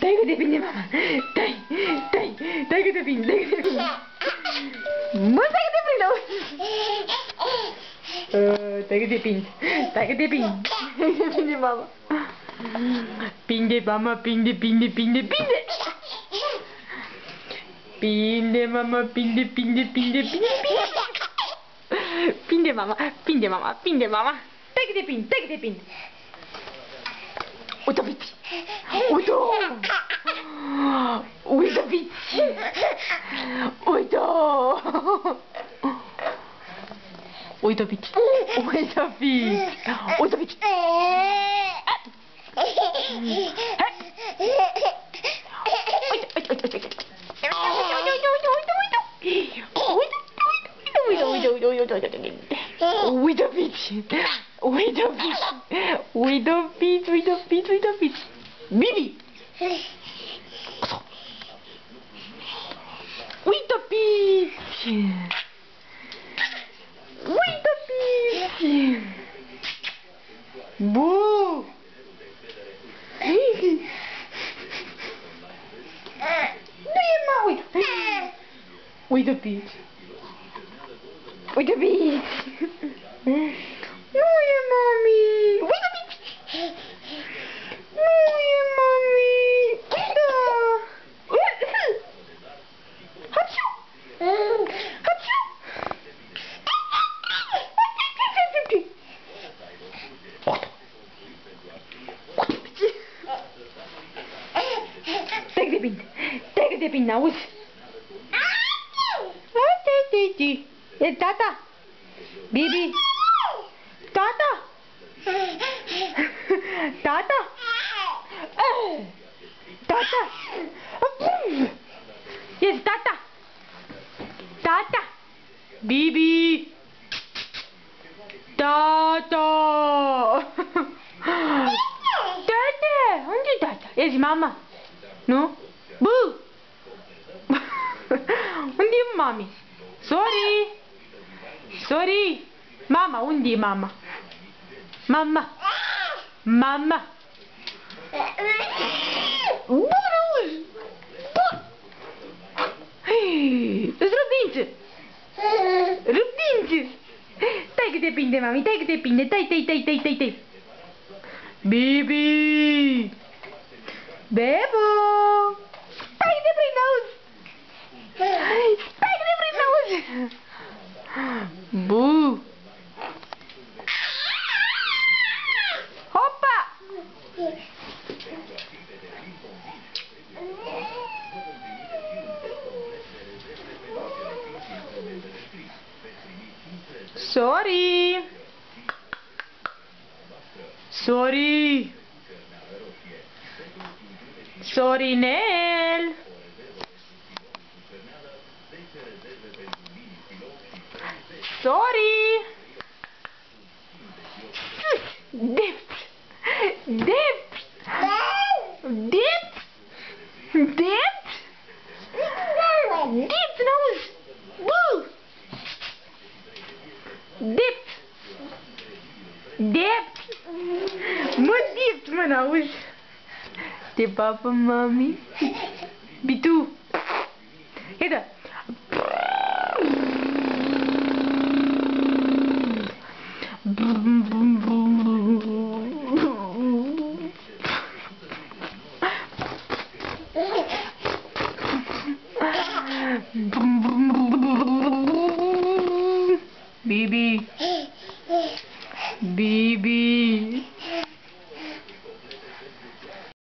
Dai că depinde, mama. Dai că depinde, dai că depinde. Mă, stai că te prind, Stai că depinde, stai că depinde. Depinde, mama. Pinde, mama, pinde. Pinde, mama, pinde. Pinde, mama. Stai că depinde. Uite-o, Vici! Uite-o! Uite-o, Vici! Uite-o! Uite-o, Vici! Uite-o, Vici! Uite-o, Vici! Uite-o, Vici! Uite-o, Vici! Bibi! Uite-o, Vici! Uite-o, Vici! Bu! Nu e, mă, uite! Uite-o, Vici! Uite-o, Vici! Nu e, mami! Uite-o, Vici! Nu e, mami! Da! Haciu! Haciu! Stai că depinde, auzi? E tata? Bibi? Tata? Tata? Tata? Yes, tata? Tata? Bibi? Tata? Tata? Unde e tata? Yes, mama? Nu? Bu! Unde e mami? Sorry! Mama, unde e mama? Mama! Bun, auzi! Bun! Îți răbdințe! Stai că depinde, mami, stai că depinde! Tai! Bibi! Bebo! Stai că te prind, auzi! Bu! Hopa! Sorry! Nel! Sorry! Dept! N-auzi! Bu! Dept! Mă, dept, mă, n-auzi? Te papă, mami? Bitu! Ia-da! Bibi!